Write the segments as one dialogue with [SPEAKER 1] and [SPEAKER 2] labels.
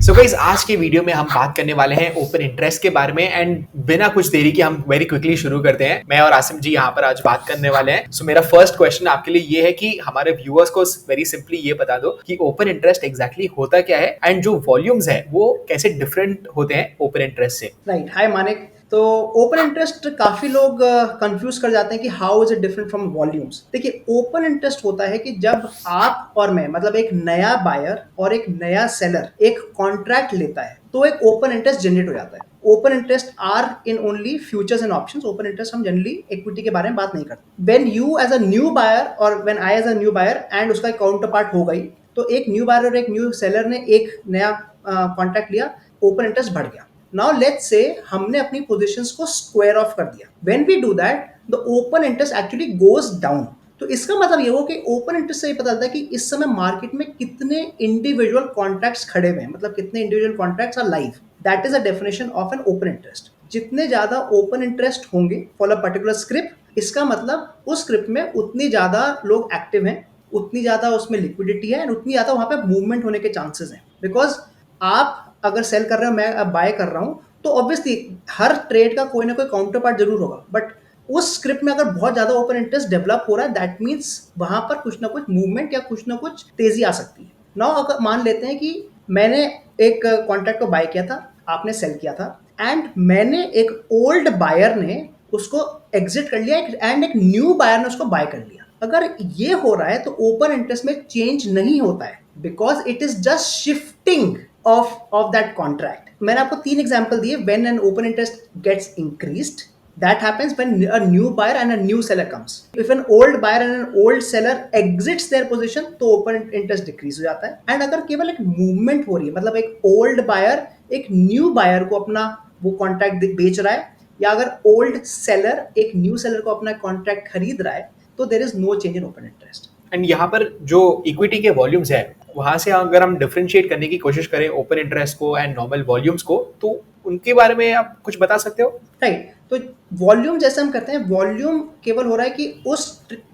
[SPEAKER 1] So guys, आज के video में हम बात करने वाले हैं ओपन इंटरेस्ट के बारे में। एंड बिना कुछ देरी के हम वेरी क्विकली शुरू करते हैं। मैं और आसिम जी यहाँ पर आज बात करने वाले हैं। सो मेरा फर्स्ट क्वेश्चन आपके लिए ये है कि हमारे व्यूअर्स को वेरी सिंपली ये बता दो कि ओपन इंटरेस्ट एग्जैक्टली होता क्या है एंड जो वॉल्यूम्स है वो कैसे डिफरेंट होते हैं ओपन इंटरेस्ट से।
[SPEAKER 2] राइट। हाय मानिक। तो ओपन इंटरेस्ट काफी लोग कंफ्यूज कर जाते हैं कि how is it different from volumes. देखिए, ओपन इंटरेस्ट होता है कि जब आप और मैं, मतलब एक नया बायर और एक नया सेलर एक कॉन्ट्रैक्ट लेता है तो एक ओपन इंटरेस्ट जनरेट हो जाता है। Open interest are in only futures and options. Open interest हम जनरली इक्विटी के बारे में बात नहीं करते। When you as a new buyer और when I as a new buyer and उसका काउंटर पार्ट हो गई, तो एक न्यू बायर और एक न्यू सेलर ने एक नया कॉन्ट्रैक्ट लिया, ओपन इंटरेस्ट बढ़ गया। नाउ लेट्स से हमने अपनी पोजीशंस को स्क्वायर ऑफ कर दिया। When we do that, the open interest actually goes down. तो इसका मतलब ये हो कि ओपन इंटरेस्ट से ये पता चलता है कि इस समय मार्केट में कितने इंडिविजुअल कॉन्ट्रैक्ट्स खड़े हुए हैं, मतलब कितने individual contracts are live. That is a definition of an open interest. जितने ज्यादा ओपन इंटरेस्ट होंगे फॉर अ पर्टिकुलर स्क्रिप्ट, इसका मतलब उस स्क्रिप्ट में उतनी ज्यादा लोग एक्टिव हैं, उतनी ज्यादा उसमें लिक्विडिटी है, और उतनी ज्यादा वहां पे मूवमेंट होने के चांसेस हैं। बिकॉज आप अगर सेल कर रहे हो, मैं अब बाय कर रहा हूं, तो ऑब्वियसली हर ट्रेड का कोई ना कोई काउंटर पार्ट जरूर होगा। बट उस स्क्रिप्ट में अगर बहुत ज्यादा ओपन इंटरेस्ट डेवलप हो रहा है, दैट मीन्स वहां पर कुछ ना कुछ मूवमेंट या कुछ ना कुछ तेजी आ सकती है। नाउ अगर मान लेते हैं कि मैंने एक कॉन्ट्रैक्ट को बाय किया था, आपने सेल किया था, एंड मैंने एक ओल्ड बायर ने उसको एग्जिट कर लिया एंड एक न्यू बायर ने उसको बाय कर लिया। अगर ये हो रहा है तो ओपन इंटरेस्ट में चेंज नहीं होता है, because it is just shifting of that contract. मैंने आपको 3 एग्जांपल दिए। when an open interest gets increased, that happens when a new buyer and a new seller comes. If an old buyer and an old seller exits their position, तो open interest decrease हो जाता है। And अगर केवल एक movement हो रही है, मतलब एक ओल्ड बायर एक न्यू बायर को अपना वो कॉन्ट्रैक्ट बेच रहा है, या अगर ओल्ड सेलर एक न्यू सेलर को अपना कॉन्ट्रैक्ट खरीद रहा है, तो there is no change in open interest.
[SPEAKER 1] And यहाँ पर जो इक्विटी के वॉल्यूम्स है वहां से अगर हम डिफरेंशिएट करने की कोशिश करें ओपन इंटरेस्ट को एंड नॉर्मल वॉल्यूम्स को, तो उनके बारे में आप कुछ बता सकते हो?
[SPEAKER 2] राइट। तो वॉल्यूम जैसे हम करते हैं, वॉल्यूम केवल हो रहा है कि उस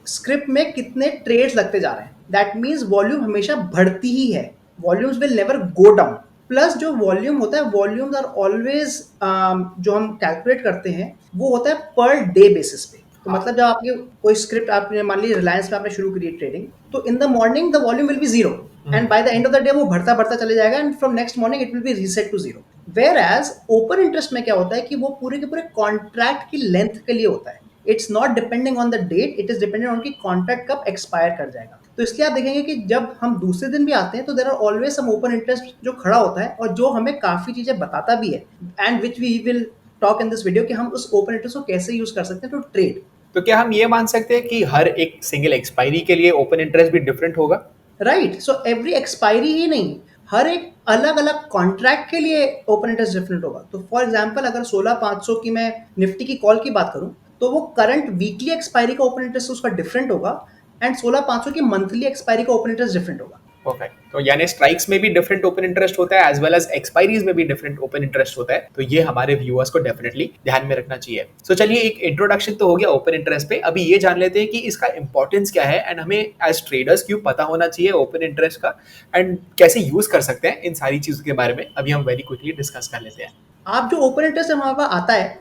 [SPEAKER 2] स्क्रिप्ट में कितने ट्रेड्स लगते जा रहे हैं। दैट मीन्स वॉल्यूम हमेशा बढ़ती ही है, volumes will never go down. Plus जो वॉल्यूम होता है, वॉल्यूम्स आर ऑलवेज, जो हम कैलकुलेट करते हैं वो होता है पर डे बेसिस पे। तो
[SPEAKER 1] हाँ।
[SPEAKER 2] मतलब जब आपके कोई स्क्रिप्ट, आपने मान ली रिलायंस में आपने शुरू करी ट्रेडिंग, तो in the morning the volume will be zero, and by the end of the day वो बढ़ता बढ़ता चले जाएगा, and from next morning it will be reset to zero. Whereas open interest में क्या होता है कि वो पूरे के पूरे कॉन्ट्रैक्ट की लेंथ के लिए होता है। It's not depending on the date, it is dependent on कि कॉन्ट्रैक्ट कब एक्सपायर कर जाएगा। तो इसलिए आप देखेंगे कि जब हम दूसरे दिन भी आते हैं तो there are always some open interest जो खड़ा होता है, और जो हमें काफी चीजें बताता भी है, and which we will talk in this video कि हम उस ओपन इंटरेस्ट को कैसे यूज कर सकते हैं टू ट्रेड।
[SPEAKER 1] तो क्या हम ये मान सकते हैं कि हर एक सिंगल एक्सपायरी के लिए ओपन इंटरेस्ट भी डिफरेंट होगा?
[SPEAKER 2] राइट। सो एवरी एक्सपायरी ही नहीं, हर एक अलग अलग कॉन्ट्रैक्ट के लिए ओपन इंटरेस्ट डिफरेंट होगा। तो फॉर एग्जांपल, अगर 16500 की मैं निफ्टी की कॉल की बात करूं, तो वो करंट वीकली एक्सपायरी का ओपन इंटरेस्ट उसका डिफरेंट होगा, एंड 16500 की मंथली एक्सपायरी का ओपन इंटरेस्ट डिफरेंट होगा।
[SPEAKER 1] परफेक्ट। तो यानी स्ट्राइक्स में भी डिफरेंट ओपन इंटरेस्ट होता है एज वेल एज एक्सपायरीज में भी डिफरेंट ओपन इंटरेस्ट होता है। तो ये हमारे व्यूअर्स को डेफिनेटली ध्यान में रखना चाहिए। सो चलिए, एक इंट्रोडक्शन तो हो गया ओपन इंटरेस्ट पे। अभी ये जान लेते हैं कि इसका इंपॉर्टेंस क्या है एंड हमें एज ट्रेडर्स क्यों पता होना चाहिए ओपन इंटरेस्ट का, एंड कैसे यूज कर सकते हैं। इन सारी चीजों के बारे में अभी हम वेरी क्विकली डिस्कस कर लेते हैं।
[SPEAKER 2] आप जो ओपन इंटरेस्ट हमारे पास आता है,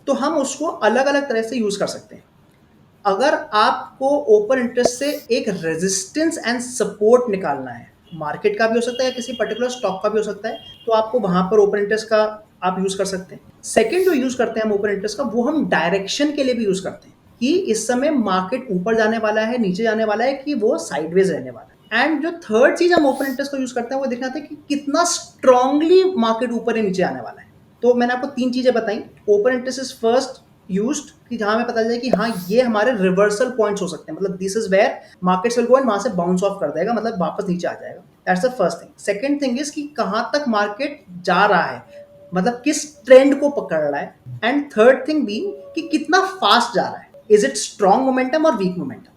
[SPEAKER 2] तो हम उसको अलग अलग तरह से यूज कर सकते हैं। अगर आपको ओपन इंटरेस्ट से एक रेजिस्टेंस एंड सपोर्ट निकालना है, मार्केट का भी हो सकता है, किसी पर्टिकुलर स्टॉक का भी हो सकता है, तो आपको वहां पर ओपन इंटरेस्ट का आप यूज कर सकते हैं। सेकंड जो यूज करते हैं हम ओपन इंटरेस्ट का, वो हम डायरेक्शन के लिए भी यूज करते हैं कि इस समय मार्केट ऊपर जाने वाला है, नीचे जाने वाला है, कि वो साइडवेज रहने वाला है। एंड जो थर्ड चीज हम ओपन इंटरेस्ट को यूज करते हैं, वो देखना था कि कितना स्ट्रांगली मार्केट ऊपर या नीचे आने वाला है। तो मैंने आपको 3 चीजें बताई। Open interest is first used कि जहां हमें पता चले कि हाँ, ये हमारे रिवर्सल पॉइंट्स हो सकते हैं, मतलब this is where markets will go and वहां से बाउंस ऑफ कर देगा, मतलब वापस नीचे आ जाएगा। That's the first thing. Second thing is कि कहां तक मार्केट जा रहा है, मतलब किस ट्रेंड को पकड़ रहा है। एंड थर्ड थिंग भी कि कितना फास्ट जा रहा है, इज इट स्ट्रॉन्ग मोमेंटम और वीक मोमेंटम।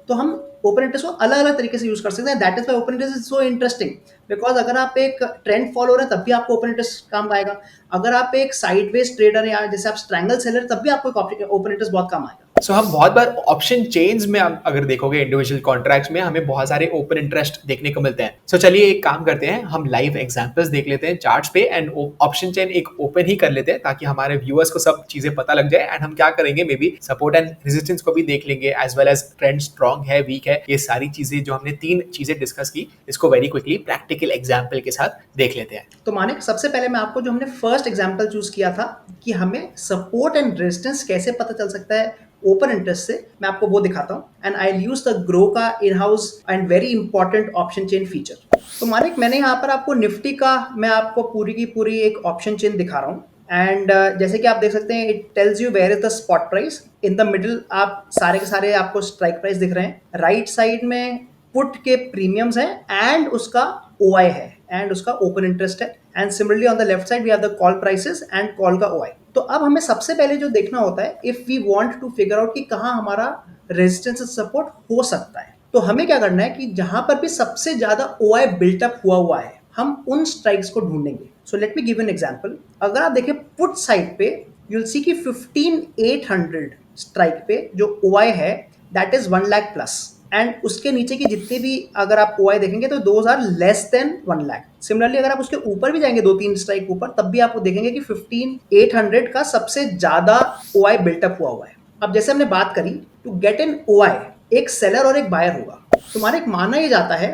[SPEAKER 2] तो हम ओपन इंटरेस्ट को अलग अलग तरीके से यूज कर सकते हैं। That is why open interest is so interesting, because अगर आप एक ट्रेंड फॉलो रहे हैं तब भी आपको ओपन इंटरेस्ट काम आएगा। अगर आप एक साइडवेज ट्रेडर या जैसे आप स्ट्रैंगल सेलर, तब भी आपको ओपन इंटरेस्ट बहुत काम आएगा।
[SPEAKER 1] सो हम बहुत बार ऑप्शन चेन्स में अगर देखोगे इंडिविजुअल कॉन्ट्रैक्ट्स में हमें बहुत सारे ओपन इंटरेस्ट देखने को मिलते हैं. सो चलिए एक काम करते हैं, हम लाइव एग्जांपल्स देख लेते हैं चार्ट्स पे एंड ऑप्शन चेन एक ओपन ही कर लेते हैं ताकि हमारे व्यूअर्स को सब चीजें पता लग जाए. एंड हम क्या करेंगे, maybe support and resistance को भी देख लेंगे as well as trend strong है वीक है. ये सारी चीजें जो हमने 3 चीजें डिस्कस की, इसको वेरी क्विकली प्रैक्टिकल एग्जाम्पल के साथ देख लेते हैं.
[SPEAKER 2] तो मानिक, सबसे पहले मैं आपको जो हमने फर्स्ट एग्जांपल चूज किया था कि हमें सपोर्ट एंड रेजिस्टेंस कैसे पता चल सकता है ओपन इंटरेस्ट से, मैं आपको वो दिखाता हूँ. And I use the Groww का in house and very important option chain feature. तो मानिक, मैंने यहाँ पर आपको निफ्टी का मैं आपको पूरी की पूरी एक ऑप्शन चेन दिखा रहा हूँ. एंड जैसे कि आप देख सकते हैं, it tells you where is the spot price. In the middle आप सारे के सारे आपको स्ट्राइक प्राइस दिख रहे हैं. राइट साइड में पुट के प्रीमियम्स हैं एंड उसका OI है एंड उसका ओपन इंटरेस्ट है. And similarly on the left side we have the call prices and call का OI. तो अब हमें सबसे पहले जो देखना होता है, if we want to figure out कि कहाँ हमारा रेजिस्टेंस सपोर्ट हो सकता है, तो हमें क्या करना है कि जहां पर भी सबसे ज्यादा OI बिल्टअप हुआ है, हम उन स्ट्राइक्स को ढूंढेंगे. So let me give an example. अगर आप देखें पुट साइड पे, यू विल सी कि 15800 स्ट्राइक पे जो OI है that is 1 lakh plus. And उसके नीचे की जितने भी अगर आप OI देखेंगे तो those are less than 1 lakh. Similarly अगर आप उसके ऊपर भी जाएंगे 2-3 स्ट्राइक ऊपर, तब भी आपको देखेंगे कि 15800 का सबसे ज्यादा OI बिल्टअप हुआ है. अब जैसे हमने बात करी, टू गेट एन OI एक सेलर और एक बायर होगा. तुम्हारा एक मानना ये जाता है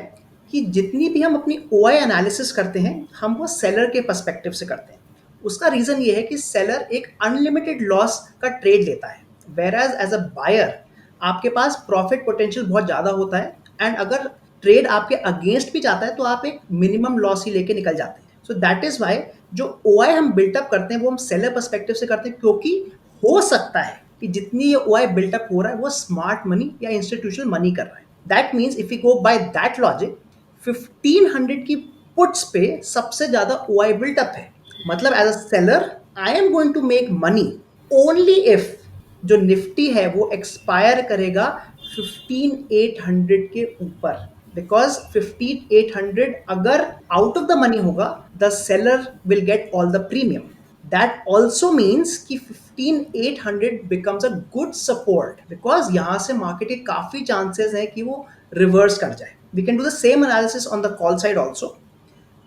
[SPEAKER 2] कि जितनी भी हम अपनी OI एनालिसिस करते हैं, हम वो सेलर के पर्सपेक्टिव से करते हैं. उसका रीजन ये है कि सेलर एक अनलिमिटेड लॉस का ट्रेड लेता है, वेयर एज अ बायर आपके पास प्रॉफिट पोटेंशियल बहुत ज़्यादा होता है. एंड अगर ट्रेड आपके अगेंस्ट भी जाता है तो आप एक मिनिमम लॉस ही लेके निकल जाते हैं. सो दैट इज वाई जो OI हम बिल्टअप करते हैं वो हम सेलर पर्सपेक्टिव से करते हैं, क्योंकि हो सकता है कि जितनी ये OI बिल्टअप हो रहा है वो स्मार्ट मनी या इंस्टीट्यूशनल मनी कर रहा है. That means if you go by that logic, 1500 की पुट्स पे सबसे ज्यादा OI बिल्टअप है. मतलब as a seller I am going to make money only if जो निफ्टी है वो एक्सपायर करेगा 15800 के ऊपर. बिकॉज 15800 अगर आउट ऑफ द मनी होगा, the seller will get all the premium. That also means कि 15800 becomes a good support, because यहां से मार्केट के काफी चांसेस है कि वो रिवर्स कर जाए. We can do the same analysis on the call side also.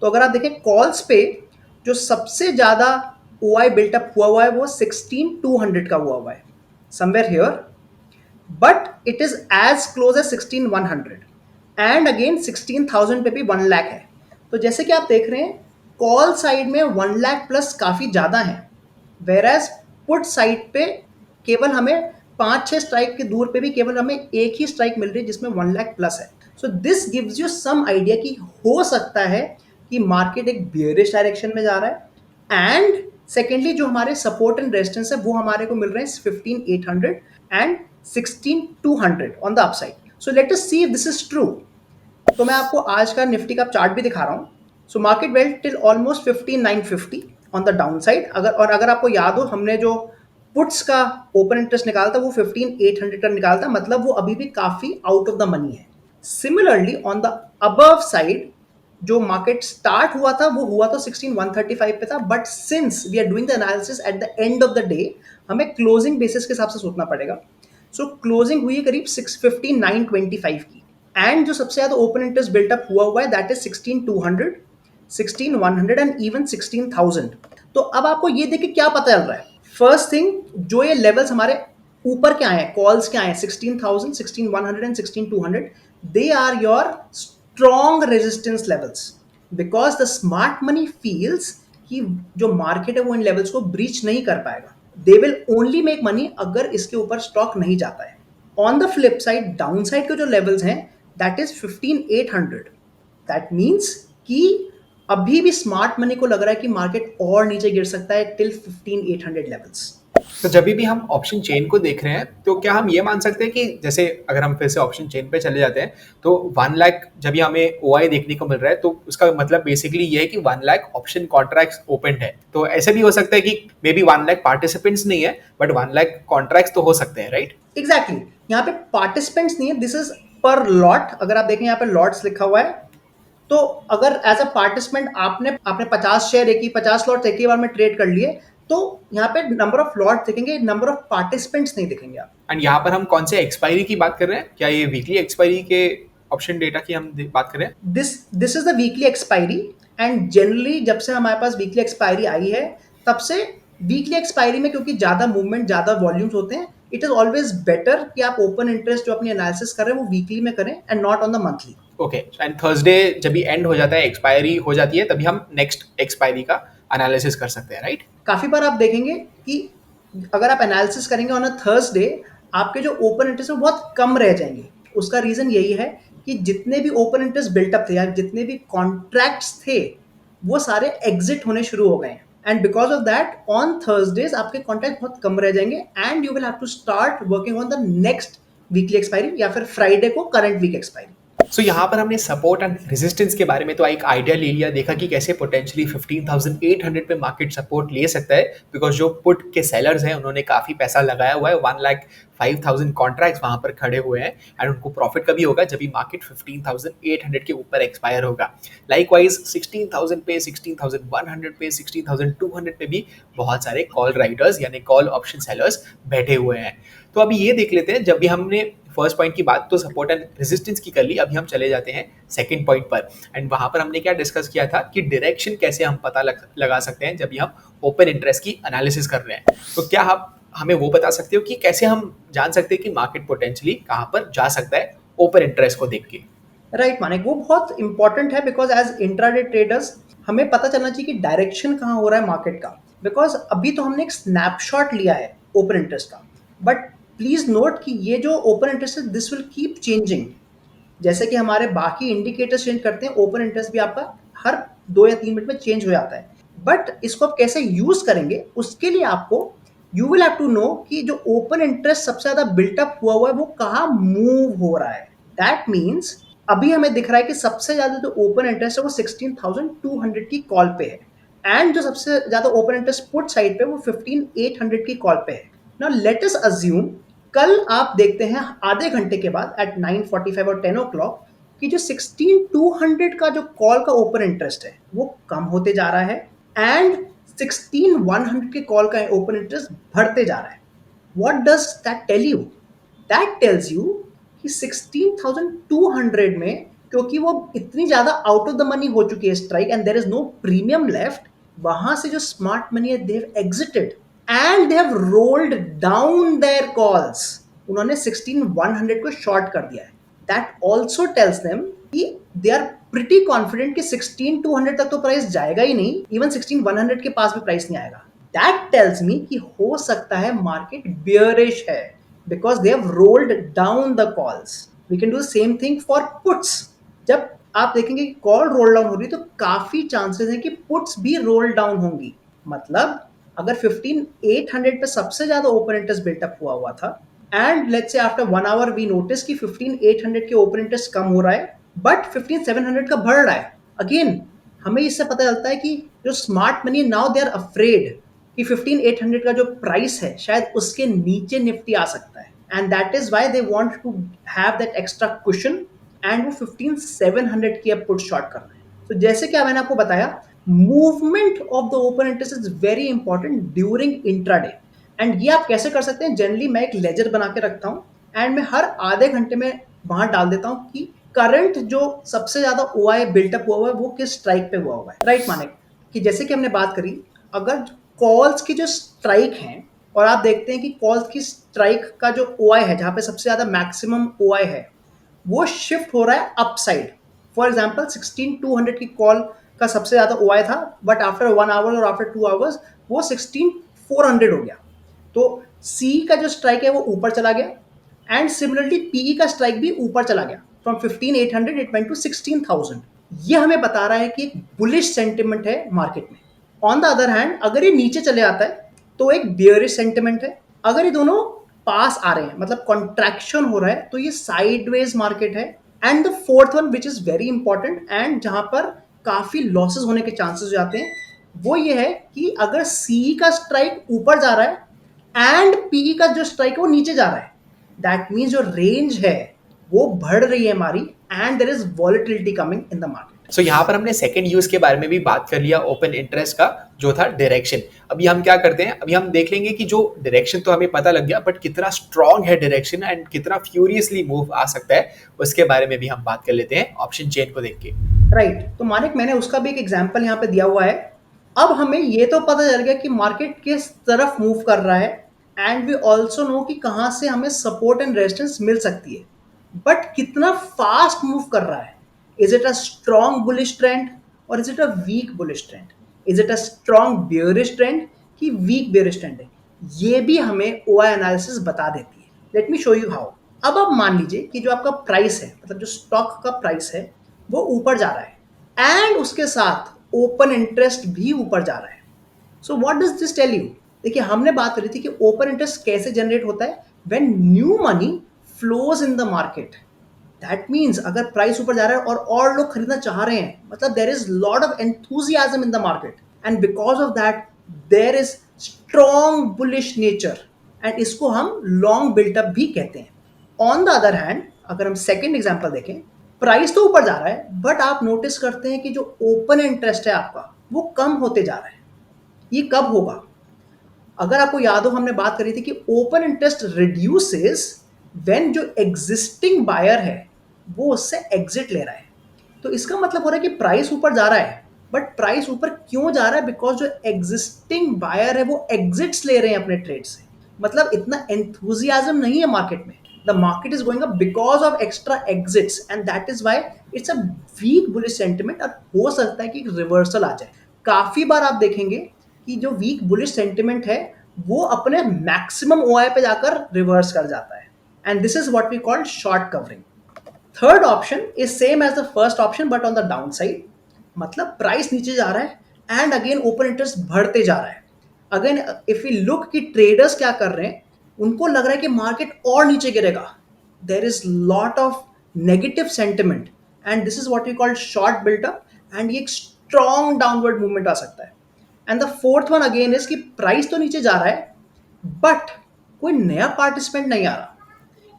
[SPEAKER 2] तो अगर आप देखें कॉल्स पे जो सबसे ज्यादा OI बिल्टअप हुआ है वो 16200 का हुआ है, somewhere here, but it is as close as 16100. And again 16000 पे भी 1 लाख है. तो जैसे कि आप देख रहे हैं, कॉल साइड में 1 लाख प्लस काफी ज्यादा है, वेर एज पुट साइड पे केवल हमें 5-6 स्ट्राइक के दूर पे भी केवल हमें एक ही स्ट्राइक मिल रही है जिसमें 1 लाख प्लस है. So this gives you some idea कि हो सकता है कि मार्केट एक बियरिश डायरेक्शन में जा रहा है. एंड सेकेंडली जो हमारे सपोर्ट एंड रेजिस्टेंस है वो हमारे को मिल रहे हैं 15800 and 16200 on the upside. So let us see if this is true. तो मैं आपको आज का निफ्टी का चार्ट भी दिखा रहा हूँ. So market well till almost 15950 on the down side. अगर आपको याद हो, हमने जो पुट्स का ओपन इंटरेस्ट निकालता वो 15800 का निकालता, मतलब वो अभी भी काफी आउट ऑफ द मनी है. Similarly on the above side जो मार्केट स्टार्ट हुआ था वो हुआ तो 16135 पे था, but since we are doing the analysis at the end of the day, हमें क्लोजिंग बेसिस के हिसाब से सोचना पड़ेगा. सो क्लोजिंग हुई है करीब 65925 की. एंड जो सबसे ज्यादा ओपन इंटरेस्ट बिल्टअप हुआ है दैट इज 16200, 16100 एंड इवन 16000. तो अब आपको ये देख के क्या पता चल रहा है? फर्स्ट थिंग, जो ये लेवल्स हमारे ऊपर क्या है, कॉल्स क्या है, 16000, 16100 and 16200, they are your strong resistance levels, because the smart money feels कि जो मार्केट है वो इन लेवल्स को ब्रीच नहीं कर पाएगा. They will only make money अगर इसके ऊपर स्टॉक नहीं जाता है. On the flip side, down side के जो लेवल्स हैं दैट इज 15800. दैट मीन्स कि अभी भी स्मार्ट मनी को लग रहा है कि मार्केट और नीचे गिर सकता है टिल 15800 लेवल्स.
[SPEAKER 1] तो जब भी हम ऑप्शन चेन को देख रहे हैं तो क्या हम ये मान सकते हैं कि जैसे अगर हम फिर से ऑप्शन चेन पे चले जाते हैं तो 1 लाख जब भी हमें OI देखने को मिल रहा है तो उसका मतलब बेसिकली ये है कि 1 लाख ऑप्शन कॉन्ट्रैक्ट्स ओपन है. तो ऐसे भी हो सकता है कि मे बी 1 लाख पार्टिसिपेंट्स नहीं है बट 1 लाख कॉन्ट्रैक्ट्स तो हो सकते हैं, राइट?
[SPEAKER 2] एग्जैक्टली. यहाँ पे पार्टिसिपेंट्स नहीं है, दिस इज पर लॉट. अगर आप देखें यहाँ पे लॉट्स लिखा हुआ है, तो अगर एज अ पार्टिसिपेंट आपने 50 शेयर 50 लॉट एक ही बार में ट्रेड कर लिए, तो यहाँ पे नंबर ऑफ लॉट दिखेंगे, नंबर ऑफ पार्टिसिपेंट्स नहीं दिखेंगे आप।
[SPEAKER 1] एंड यहाँ पर हम कौन से एक्सपायरी की बात कर रहे हैं? क्या ये वीकली एक्सपायरी के ऑप्शन डेटा की हम बात कर रहे हैं?
[SPEAKER 2] This is the weekly expiry, and generally जब से हमारे पास वीकली एक्सपायरी आई है तब से वीकली एक्सपायरी में, क्योंकि ज्यादा मूवमेंट, ज्यादा वॉल्यूम्स होते हैं, इट इज ऑलवेज बेटर कि आप ओपन इंटरेस्ट जो अपनी एनालिसिस कर रहे हैं वो वीकली में करें and not on the monthly.
[SPEAKER 1] Okay, and Thursday जब भी एंड हो जाता है, एक्सपायरी हो जाती है, तभी हम नेक्स्ट एक्सपायरी का एनालिसिस कर सकते हैं, राइट?
[SPEAKER 2] काफी बार आप देखेंगे कि अगर आप एनालिसिस करेंगे ऑन अ थर्सडे, आपके जो ओपन इंटरेस्ट है बहुत कम रह जाएंगे। उसका रीजन यही है कि जितने भी ओपन इंटरेस्ट बिल्टअप थे या जितने भी कॉन्ट्रैक्ट्स थे वो सारे एग्जिट होने शुरू हो गए हैं, and because of that on Thursdays आपके कॉन्ट्रैक्ट बहुत कम रह जाएंगे and you will have to start working on the next weekly expiry या फिर फ्राइडे को करंट वीक एक्सपायरी।
[SPEAKER 1] सो यहाँ पर हमने सपोर्ट एंड रेजिस्टेंस के बारे में तो एक आइडिया ले लिया, देखा कि कैसे पोटेंशियली 15,800 पे मार्केट सपोर्ट ले सकता है, बिकॉज जो पुट के सेलर्स हैं उन्होंने काफी पैसा लगाया हुआ है, 1,05,000 कॉन्ट्रैक्ट्स वहां पर खड़े हुए हैं, एंड उनको प्रॉफिट कभी होगा जब भी मार्केट 15,800 के ऊपर एक्सपायर होगा। लाइकवाइज 16,000 पे, 16,100 पे, 16,200 पे भी बहुत सारे कॉल राइडर्स यानी कॉल ऑप्शन सेलर्स बैठे हुए हैं। तो अभी ये देख लेते हैं, जब भी हमने फर्स्ट पॉइंट की बात तो सपोर्ट एंड रेजिस्टेंस की कर ली, अभी हम चले जाते हैं सेकंड पॉइंट पर, एंड वहां पर हमने क्या डिस्कस किया था कि डायरेक्शन कैसे हम पता लगा सकते हैं जब भी हम ओपन इंटरेस्ट की एनालिसिस कर रहे हैं। तो क्या आप हमें वो बता सकते हो कि कैसे हम जान सकते हैं कि मार्केट पोटेंशियली कहाँ पर जा सकता है ओपन इंटरेस्ट को देख के?
[SPEAKER 2] राइट मानिक, वो बहुत इंपॉर्टेंट है बिकॉज एज इंट्राडे ट्रेडर्स हमें पता चलना चाहिए कि डायरेक्शन कहाँ हो रहा है मार्केट का। बिकॉज अभी तो हमने एक स्नैपशॉट लिया है ओपन इंटरेस्ट का, बट प्लीज नोट कि ये जो ओपन इंटरेस्ट है दिस विल कीप चेंजिंग। जैसे कि हमारे बाकी इंडिकेटर्स चेंज करते हैं, ओपन इंटरेस्ट भी आपका हर 2 या 3 मिनट में चेंज हो जाता है। बट इसको आप कैसे यूज करेंगे उसके लिए आपको you will have to know कि जो ओपन इंटरेस्ट सबसे ज्यादा बिल्टअप हुआ है वो कहाँ मूव हो रहा है। दैट मीन्स अभी हमें दिख रहा है कि सबसे ज्यादा जो ओपन इंटरेस्ट है वो 16,200 की कॉल पे है, एंड जो सबसे ज्यादा ओपन इंटरेस्ट पुट साइड पे वो 15,800 की कॉल पे है। नाउ लेट अस अज्यूम कल आप देखते हैं आधे घंटे के बाद एट 9:45 और 10 o'clock कि जो 16,200 का जो कॉल का ओपन इंटरेस्ट है वो कम होते जा रहा है एंड 16,100 के कॉल का ओपन इंटरेस्ट बढ़ते जा रहा है। What does that tell you? That tells you कि 16,200 में, क्योंकि वो इतनी ज्यादा आउट ऑफ द मनी हो चुकी है strike and there is no premium left, वहां से जो स्मार्ट मनी है they have exited and they have rolled down their calls. उन्होंने 16,100 को शॉर्ट कर दिया है। दैट ऑल्सो टेल्स देम कि दे आर प्रिटी कॉन्फिडेंट कि 16,200 तक तो प्राइस जाएगा ही नहीं, इवन 16,100 के पास भी प्राइस नहीं आएगा। दैट टेल्स मी कि हो सकता है मार्केट बियरिश है because they have rolled down the calls. We can do the same thing for puts. जब आप देखेंगे कि कॉल रोल डाउन हो रही है तो काफी चांसेस है कि पुट्स भी रोल डाउन होंगी। मतलब अगर 15,800 पे सबसे ज्यादा ओपन इंटरेस्ट बिल्टअप हुआ था and let's say after 1 hour we notice कि 15,800 के ओपन इंटरेस्ट कम हो रहा है बट 15,700 का बढ़ रहा है, अगेन हमें इससे पता चलता है कि जो smart money now they are afraid कि 15,800 का जो प्राइस है शायद उसके नीचे निफ्टी आ सकता है, and that is why they want to have that extra cushion and वो 15,700 की अब पुट शॉर्ट कर रहे हैं। तो जैसे कि मैंने आपको बताया, movement of the open interest is very important during intraday, and ये आप कैसे कर सकते हैं? जनरली मैं एक लेजर बना के रखता हूँ एंड मैं हर आधे घंटे में वहां डाल देता हूँ कि करंट जो सबसे ज्यादा ओआई बिल्टअप हुआ है वो किस स्ट्राइक पे हुआ है। राइट माने कि जैसे कि हमने बात करी, अगर कॉल्स की जो स्ट्राइक हैं और आप देखते हैं कि कॉल्स की स्ट्राइक का जो ओआई है जहां पे सबसे ज्यादा मैक्सिमम ओआई है वो शिफ्ट हो रहा है अपसाइड। फॉर एग्जांपल 16,200 की कॉल का सबसे ज्यादा ओआई था बट आफ्टर 1 आवर और आफ्टर 2 आवर्स वो 16,400 हो गया। तो सी का जो स्ट्राइक है वो ऊपर चला गया एंड सिमिलरली पीई का स्ट्राइक भी ऊपर चला गया। From 15,800 it went to 16,000। ये हमें बता रहा है कि एक बुलिश सेंटिमेंट है मार्केट में। ऑन द अदर हैंड अगर ये नीचे चले आता है तो एक बियरिश सेंटिमेंट है। अगर ये दोनों पास आ रहे हैं मतलब कॉन्ट्रैक्शन हो रहा है तो ये साइडवेज मार्केट है। And the fourth one which is very important and जहां पर काफी लॉसेस होने के चांसेस हो जाते हैं वो ये है कि अगर सी का स्ट्राइक ऊपर जा रहा है एंड पी का जो स्ट्राइक है वो नीचे जा रहा है, दैट मीन्स जो रेंज है वो बढ़ रही है हमारी and there is volatility coming in the market.
[SPEAKER 1] So यहाँ पर हमने सेकंड यूज के बारे में भी बात कर लिया ओपन इंटरेस्ट का, जो था डायरेक्शन। अभी हम क्या करते हैं, अभी हम देख लेंगे कि जो डायरेक्शन तो हमें पता लग गया, बट कितना स्ट्रांग है डायरेक्शन एंड कितना फ्यूरियसली मूव आ सकता है, उसके बारे में भी हम बात कर लेते हैं ऑप्शन चेन को देख के।
[SPEAKER 2] राइट, तो मानिक मैंने उसका भी एक एग्जांपल यहाँ पे दिया हुआ है। अब हमें ये तो पता चल गया कि मार्केट किस तरफ मूव कर रहा है, एंड वी ऑल्सो नो कि कहाँ से हमें सपोर्ट एंड रेजिस्टेंस मिल सकती है, बट कितना फास्ट मूव कर रहा है। Is it a strong bullish trend और is it a weak bullish trend? Is it a strong bearish trend कि वीक बियरिश ट्रेंड है? ये भी हमें ओआई एनालिसिस बता देती है। Let me show you how. अब आप मान लीजिए कि जो आपका प्राइस है, मतलब जो स्टॉक का प्राइस है, वो ऊपर जा रहा है एंड उसके साथ ओपन इंटरेस्ट भी ऊपर जा रहा है। So what does this tell you? देखिए, हमने बात करी थी कि ओपन इंटरेस्ट कैसे जनरेट होता है, when new money flows in the market. That means अगर प्राइस ऊपर जा रहा है और लोग खरीदना चाह रहे हैं, मतलब देर is lot of enthusiasm in the market, and because of that there is strong bullish nature, and इसको हम लॉन्ग बिल्टअप भी कहते हैं। ऑन द अदर हैंड, अगर हम सेकेंड एग्जाम्पल देखें, प्राइस तो ऊपर जा रहा है, बट आप नोटिस करते हैं कि जो ओपन इंटरेस्ट है आपका, वो कम होते जा रहा है। ये कब होगा? अगर आपको याद हो, हमने बात करी थी कि ओपन इंटरेस्ट रिड्यूसेस व्हेन जो एग्जिस्टिंग बायर है वो उससे एग्जिट ले रहा है। तो इसका मतलब हो रहा है कि प्राइस ऊपर जा रहा है, बट प्राइस ऊपर क्यों जा रहा है? बिकॉज जो एग्जिस्टिंग बायर है वो एग्जिट्स ले रहे हैं अपने ट्रेड से। मतलब इतना एंथुजियाज्म नहीं है मार्केट में। The market is going up because of extra exits, and that is why it's a weak bullish sentiment. और हो सकता है कि रिवर्सल आ जाए। काफी बार आप देखेंगे कि जो वीक बुलिश सेंटिमेंट है वो अपने मैक्सिमम ओआई पे जाकर रिवर्स कर जाता है, and this is what we called short covering. Third option is same as the first option but on the down side. मतलब प्राइस नीचे जा रहा है एंड अगेन ओपन इंटरेस्ट बढ़ते जा रहा है। अगेन इफ यू लुक कि ट्रेडर्स क्या कर रहे हैं, उनको लग रहा है कि मार्केट और नीचे गिरेगा। There is lot of negative sentiment, and this is what we called short built up, and ये एक स्ट्रॉन्ग डाउनवर्ड मूवमेंट आ सकता है। And the fourth one again is कि प्राइस तो नीचे जा रहा है, बट कोई नया पार्टिसिपेंट नहीं आ रहा।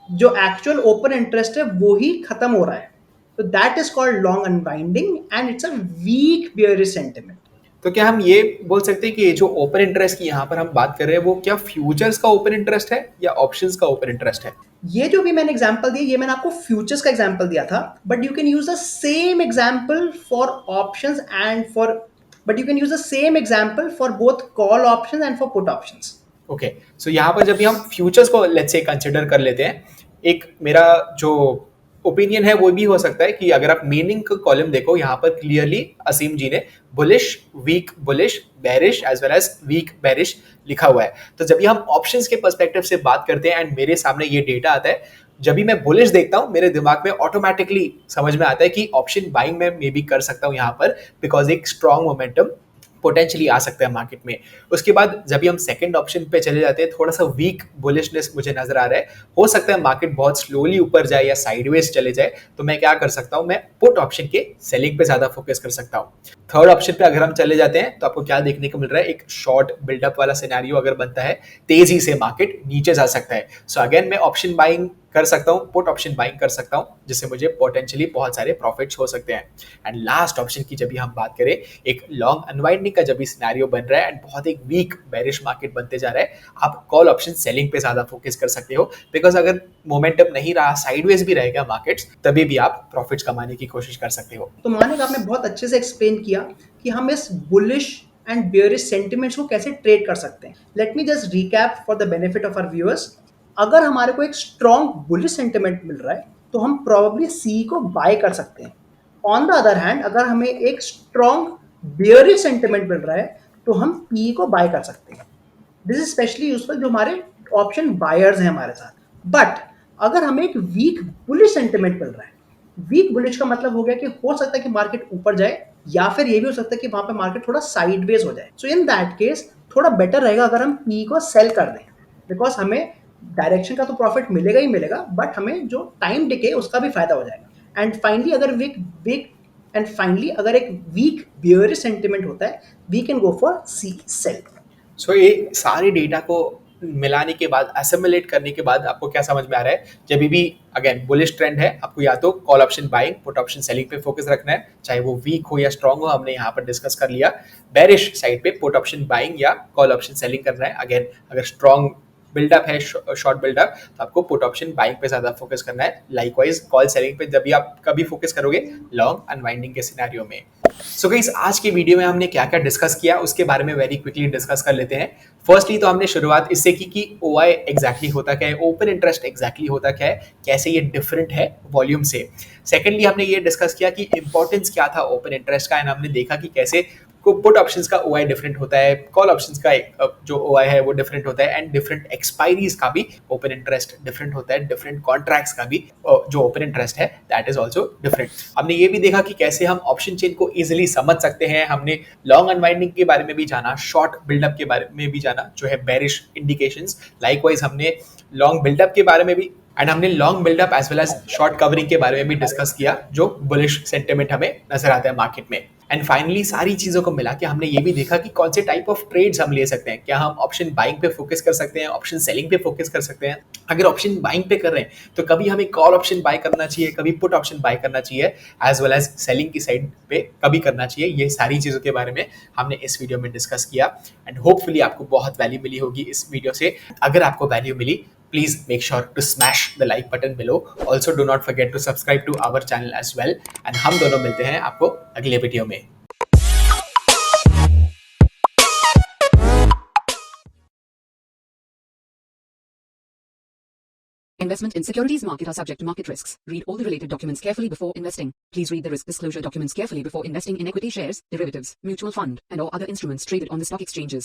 [SPEAKER 2] जो एक्चुअल ओपन इंटरेस्ट है वो ही खत्म हो रहा है। तो that is called long unwinding, and it's a weak bearish sentiment.
[SPEAKER 1] तो क्या हम ये बोल सकते हैं कि ये जो ओपन इंटरेस्ट की यहाँ पर हम बात कर रहे हैं, वो क्या फ्यूचर्स का ओपन इंटरेस्ट है या ऑप्शंस का ओपन इंटरेस्ट है?
[SPEAKER 2] ये जो भी मैंने एग्जांपल दिया, ये मैंने आपको फ्यूचर्स का एग्जांपल दिया था, but you can use the same example for options and for but you can use the same example for both call options and for put options.
[SPEAKER 1] Okay, so यहाँ पर जब भी हम फ्यूचर्स को let's say consider कर लेते हैं, एक मेरा जो ओपिनियन है वो भी हो सकता है कि अगर आप मीनिंग का कॉलम देखो, यहाँ पर क्लियरली असीम जी ने bullish, weak bullish, bearish as well as weak bearish लिखा हुआ है। तो जब भी हम ऑप्शंस के पर्सपेक्टिव से बात करते हैं एंड मेरे सामने ये डेटा आता है, जब भी मैं बुलिश देखता हूँ, मेरे दिमाग में ऑटोमेटिकली समझ में आता है कि ऑप्शन बाइंग में मे बी कर सकता हूँ यहाँ पर, बिकॉज एक स्ट्रॉन्ग मोमेंटम पोटेंशियली आ सकता है मार्केट में। उसके बाद जब भी हम सेकंड ऑप्शन पे चले जाते हैं, थोड़ा सा वीक बुलिशनेस मुझे नजर आ रहा है, हो सकता है मार्केट बहुत स्लोली ऊपर जाए या साइडवेज चले जाए, तो मैं क्या कर सकता हूं, मैं पुट ऑप्शन के सेलिंग पे ज्यादा फोकस कर सकता हूं। थर्ड ऑप्शन पे अगर हम चले जाते हैं तो आपको क्या देखने को मिल रहा है, एक शॉर्ट बिल्डअप वाला सिनेरियो अगर बनता है, तेजी से मार्केट नीचे जा सकता है। सो अगेन मैं ऑप्शन बाइंग कर सकता हूं, पुट ऑप्शन बाइंग कर सकता हूं, जिससे मुझे पोटेंशियली बहुत सारे प्रॉफिट्स हो सकते हैं। एंड लास्ट ऑप्शन की जब भी हम बात करें, एक लॉन्ग अनवाइंडिंग का जब भी सिनेरियो बन रहा है एंड बहुत एक वीक बेरिश मार्केट बनते जा रहा है, आप कॉल ऑप्शन सेलिंग पे ज्यादा फोकस कर सकते हो, बिकॉज अगर मोमेंटम नहीं रहा, साइडवेज भी रहेगा मार्केट्स, तभी भी आप प्रॉफिट्स कमाने की कोशिश कर सकते हो।
[SPEAKER 2] तो मानिक, आपने बहुत अच्छे से एक्सप्लेन किया कि हम इस बुलिश एंड बियरिश सेंटिमेंट्स को कैसे ट्रेड कर सकते हैं। Let me just recap for the benefit of our viewers. अगर हमारे को एक स्ट्रॉन्ग बुलिश सेंटिमेंट मिल रहा है तो हम प्रोबेबली सी को बाय कर सकते हैं। ऑन द अदर हैंड, अगर हमें एक स्ट्रॉन्ग बियरिश सेंटिमेंट मिल रहा है तो हम पी को बाय कर सकते हैं। दिस इज स्पेशली यूजफुल जो हमारे ऑप्शन बायर्स हैं हमारे साथ। बट अगर हमें एक वीक बुलिश सेंटिमेंट मिल रहा है, वीक बुलिश का मतलब हो गया कि हो सकता है कि मार्केट ऊपर जाए, या फिर ये भी हो सकता है कि वहां पे मार्केट थोड़ा साइडवेज हो जाए। सो इन दैट केस थोड़ा बेटर रहेगा अगर हम पी को सेल कर दें, बिकॉज हमें डायरेक्शन का तो प्रॉफिट मिलेगा ही मिलेगा, बट हमें जो टाइम डिके उसका भी फायदा हो जाएगा। एंड फाइनली अगर एक वीक बियरिश सेंटिमेंट होता है, we can go for C sell.
[SPEAKER 1] So ये सारे डेटा को मिलाने के बाद, असेमिलेट करने के बाद आपको क्या समझ में आ रहा है, जब भी अगेन बुलिश ट्रेंड है, आपको या तो call option buying, put option selling पे फोकस रखना है, चाहे वो वीक हो या स्ट्रांग हो, हमने यहाँ पर डिस्कस कर लिया। बेरिश साइड पे पुट ऑप्शन बाइंग या कॉल ऑप्शन सेलिंग करना है। अगेन अगर स्ट्रांग बिल्डअप है, शॉर्ट बिल्डअप, तो आपको पुट ऑप्शन बाइंग पे ज्यादा फोकस करना है। लाइकवाइज कॉल सेलिंग पे जब भी आप कभी फोकस करोगे लॉन्ग अनवाइंडिंग के सिनेरियो में। सो गाइस, आज के वीडियो में हमने क्या क्या डिस्कस किया उसके बारे में वेरी क्विकली डिस्कस कर लेते हैं। फर्स्टली तो हमने शुरुआत इससे की कि OI एग्जैक्टली होता क्या है, ओपन इंटरेस्ट एग्जैक्टली होता क्या है, कैसे ये डिफरेंट है वॉल्यूम से। सेकेंडली हमने ये डिस्कस किया कि इंपॉर्टेंस क्या था ओपन इंटरेस्ट का, एंड हमने देखा कि कैसे को पुट ऑप्शंस का OI डिफरेंट होता है, कॉल ऑप्शंस का जो OI है वो डिफरेंट होता है, एंड डिफरेंट एक्सपायरीज का भी ओपन इंटरेस्ट डिफरेंट होता है, डिफरेंट कॉन्ट्रैक्ट्स का भी जो ओपन इंटरेस्ट है दैट इज ऑल्सो डिफरेंट। हमने ये भी देखा कि कैसे हम ऑप्शन चेन को इजिली समझ सकते हैं। हमने लॉन्ग अनवाइंडिंग के बारे में भी जाना, शॉर्ट बिल्डअप के बारे में भी जाना जो है बेरिश इंडिकेशंस। लाइकवाइज हमने लॉन्ग बिल्डअप के बारे में भी, एंड हमने long buildup as well as short covering के बारे में भी डिस्कस किया जो बुलिश सेंटिमेंट हमें नजर आता है मार्केट में। एंड फाइनली सारी चीजों को मिला के हमने ये भी देखा कि कौन से टाइप ऑफ ट्रेड्स हम ले सकते हैं। क्या हम ऑप्शन बाइंग पे फोकस कर सकते हैं, ऑप्शन सेलिंग पे फोकस कर सकते हैं। अगर ऑप्शन बाइंग पे कर रहे हैं तो कभी हमें कॉल ऑप्शन बाय करना चाहिए, कभी पुट ऑप्शन बाय करना चाहिए, एज वेल एज सेलिंग की साइड पे कभी करना चाहिए। ये सारी चीजों के बारे में हमने इस वीडियो में डिस्कस किया, एंड होपफुली आपको बहुत वैल्यू मिली होगी इस वीडियो से। अगर आपको वैल्यू मिली, please make sure to smash the like button below. Also do not forget to subscribe to our channel as well. And हम दोनों मिलते हैं आपको अगले वीडियो में।
[SPEAKER 3] Investment in securities market are subject to market risks. Read all the related documents carefully before investing. Please read the risk disclosure documents carefully before investing in equity shares, derivatives, mutual fund, and or other instruments traded on the stock exchanges.